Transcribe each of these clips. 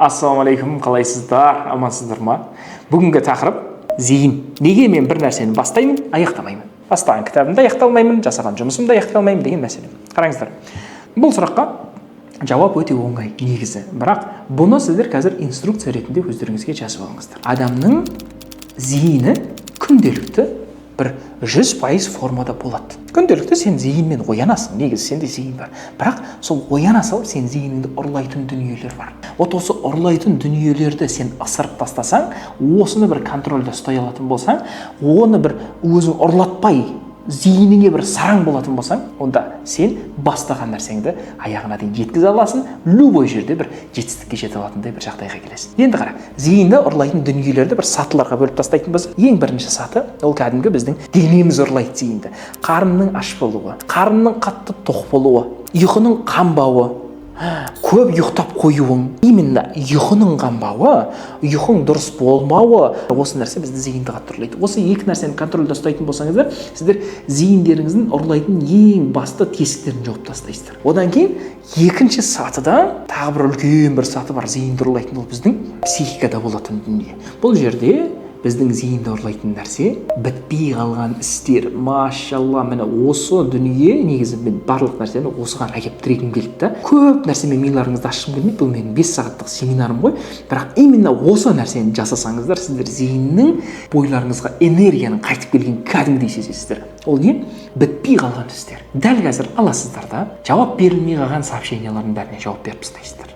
Ассалаумағалейкум, қалайсыздар, амансыздар ма? Бүгінгі тақырып зейін. Неге мен бір нәрсені бастаймын, аяқтамаймын? Бастаған кітабымды аяқталмаймын, жасаған жұмысымды аяқталмаймын деген мәселе. Қараңыздар. Бұл сұраққа жауап өте оңай негізі. Бірақ бұны сіздер қазір инструкция ретінде өздеріңізге жазып алыңыздар. Адамның зейіні күнделікті бір 100% формада болады. Күнделікті сен зейінмен оянасың, негізі сенде зейін бар. Бірақ сол ояна салып сен зейініңді ұрлайтын дүниелер бар. Осы ұрлайтын дүниелерді сен ысырып тастасаң, осыны бір контрольда ұстай алатын болсаң, оны бір өзің ұрлатпай зейініңе бір сараң болатын болсаң, онда сен бастаған нәрсеңді аяғына дейін жеткізе аласың, любой жерде бір жетістікке жете алатындай бір жағдайға келесің. Енді қара, зейінді ұрлайтын дүниелерді бір сатыларға бөліп тастайтын болса, ең бірінші саты ол кәдімгі біздің денеміз ұрлайды зейінді. Қарынның аш болуы, қарынның қатты тоқ болуы, ұйқының қанбауы, көп ұйықтап қоюың, именно ұйқының қанбауы, ұйқың дұрыс болмауы, осы нәрсе бізді зейінді қатты ұрлайды. Осы екі нәрсені контрольда ұстайтын болсаңыздар, сіздер зейіндеріңіздің ұрлайтын ең басты тесіктерін жауып тастайсыздар. Одан кейін екінші сатыда тағы бір үлкен бір саты бар, зейінді ұрлайтын, ол біздің психикада болатын дүние. Бұл жерде біздің зейінді ұрлайтын нәрсе бітпей қалған істер. Машалла, міне осы дүние, негізі мен барлық нәрсені осыған әкеп тірегім келді да. Көп нәрсемен миларыңызды ашқым келмейді, бұл менің 5 сағаттық семинарым ғой. Бірақ именно осы нәрсені жасасаңыздар, сіздер зейіннің бойларыңызға энергияның қайтып келген кәдімгідей сезесіздер. Ол не? Бітпей қалған істер. Дәл қазір аласыздар да, жауап берілмей қалған сообщениялардың бәріне жауап беріп тастайсыздар.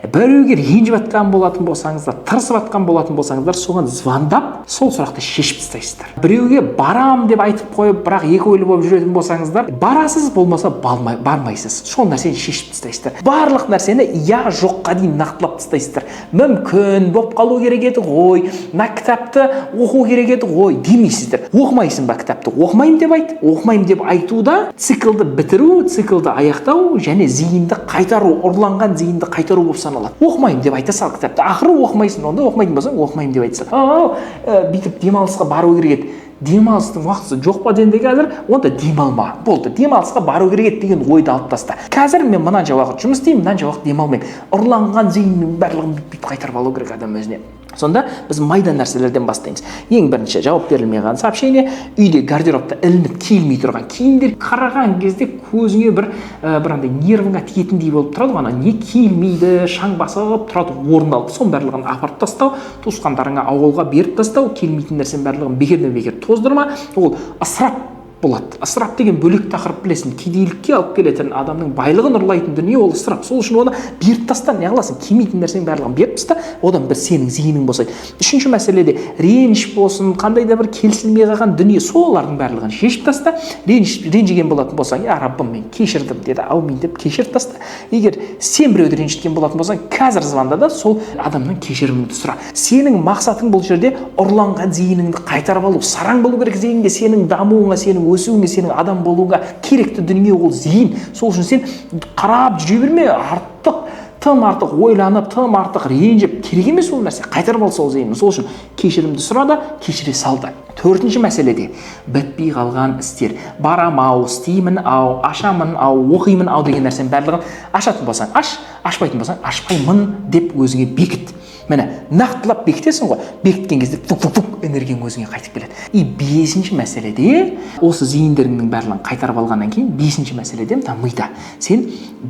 Біреуге ренжіп жатқан болатын болсаңыздар, тырысып жатқан болатын болсаңыздар, соған звондап, сол сұрақты шешіп тастайсыздар. Біреуге барам деп айтып қойып, бірақ екі ойлы болып жүретін болсаңыздар, барасыз, болмаса бармайсыз. Сол нәрсені шешіп тастайсыздар. Барлық нәрсені я жоққа дейін нақтылап тастайсыздар. Мүмкін болып қалу керек еді ғой, мына кітапты оқу керек еді ғой демейсіздер. Оқымайсың ба кітапты? Оқымаймын деп айт. Оқымаймын деп айтуда циклды бітіру, циклды аяқтау және зейінді қайтару, ұрланған зейінді қайтару болып саналады. Оқымаймын деп айта сал кітапты. Ақыры оқымайсың, онда оқымайтын болсаң, оқымаймын деп айтса. Бүйтіп демалысқа бару керек еді. Демалыстың уақыты жоқ па дегенде қазір, онда демалма. Болды, демалысқа бару керек еді деген ойды алып таста. Қазір мен мынанша уақыт жұмыс істеймін, мынанша уақыт демалмаймын. Ұрланған зейіннің барлығын бүйтіп қайтарып алу керек адам өзіне. Сонда біз майдан нәрселерден бастаймыз. Ең бірінші жауап берілмей қалған сообщение, үйде гардеробта ілініп келмей тұрған киімдер қараған кезде көзіңе бір андай нервыңа тиетіндей болып тұрады, ана не келмейді, шаң басып тұрады, орын алып, соның барлығын апарып тастау, туысқандарыңа ауылға беріп тастау, келмейтін нәрсенің барлығын бекерден бекер тоздырма, ол ысырап болады. Ысырап деген бөлек тақырып, білесің, кедейлікке алып келетін, адамның байлығын ұрлайтын дүние ол ысырап. Сол үшін оны беріп таста, не қыласың, келмейтін нәрсенің барлығын беріп таста, одан бір сенің зейінің босайды. Үшінші мәселеде реніш болсын, қандай да бір келісілмей қалған дүние, солардың барлығын шешіп таста. Ренжіген болатын болсаң, я Раббым, мен кешірдім деді, аумин деп кешіріп таста. Егер сен біреуді ренжіткен болатын болсаң, қазір звонда да сол адамның кешіріміңді сұра. Сенің мақсатың бұл жерде ұрланған зейініңді қайтарып алу, сараң болу керек зейінге, сенің дамуыңа, сенің өсуіңе, сенің адам болуыңа керекті дүние ол зейін. Сол үшін сен қарап жүре берме, тым артық ойланып, тым артық ренжіп, керек емес ол нәрсе. Қайтарып ал сол зейінді. Сол үшін кешірімді сұра да, кешіре сал да. Төртінші мәселеде бітпей қалған істер. Барам ау, істеймін ау, ашамын ау, оқимын ау деген нәрсенің барлығын ашатын болсаң, ашпайтын болсаң, ашпаймын деп өзіңе бекіт. Міне, нақтылап бекітесің ғой, бекіткен кезде энергияң өзіңе қайтып келеді. И бесінші мәселеде, осы зейіндеріңнің барлығын қайтарып алғаннан кейін, бесінші мәселеде мида сен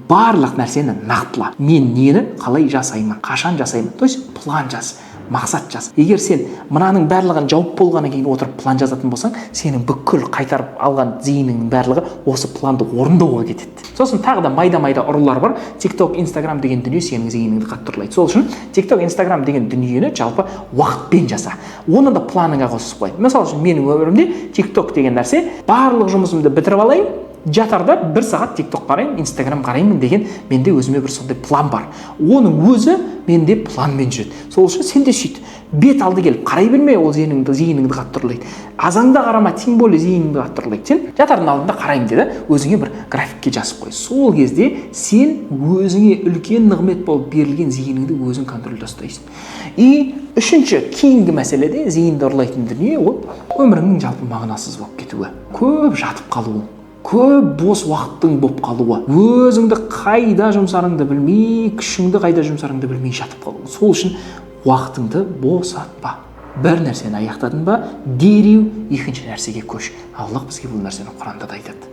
барлық нәрсені нақтыла. Мен нені қалай жасаймын, қашан жасаймын, то есть план жаз, мақсат жаз. Егер сен мынаның барлығын жауып болғаннан кейін отырып план жазатын болсаң, сенің бүкіл қайтарып алған зейініңнің барлығы осы планды орындауға кетеді. Сосын тағы да майда-майда ұрылар бар. TikTok, Instagram деген дүние сенің зейініңді қатты ұрлайды. Сол үшін TikTok, Instagram деген дүниені жалпы уақытпен жаса. Оны да планыңа қосып қой. Мысалы үшін менің өмірімде TikTok деген нәрсе, барлық жұмысымды бітіріп алайын, жатарда 1 сағат TikTok қараймын, Instagram қараймын деген менде өзіме бір сондай план бар. Оның өзі менде планмен жүреді. Сол үшін сен де сөйт. Бет алды келіп қарай берме, ол зейініңді қатты ұрлайды. Азаңда қарама, тем более зейініңді қатты ұрлайды. Сен жатардың алдында қараймын деді, өзіңе бір графикке жазып қой. Сол кезде сен өзіңе үлкен нығмет болып берілген зейініңді өзің контрольда ұстайсың. И үшінші кейінгі мәселеде зейінді ұрлайтын дүние ол өміріңнің жалпы мағынасыз болып кетуі. Көп жатып қалуы. көп бос уақыттың болып қалуы, өзіңді қайда жұмсарыңды білмей, күшіңді қайда жұмсарыңды білмей жатып қалу. Сол үшін уақытыңды босатпа. Бір нәрсені аяқтадың ба, дереу екінші нәрсеге көш. Аллах бізге бұл нәрсені Құранда да айтады.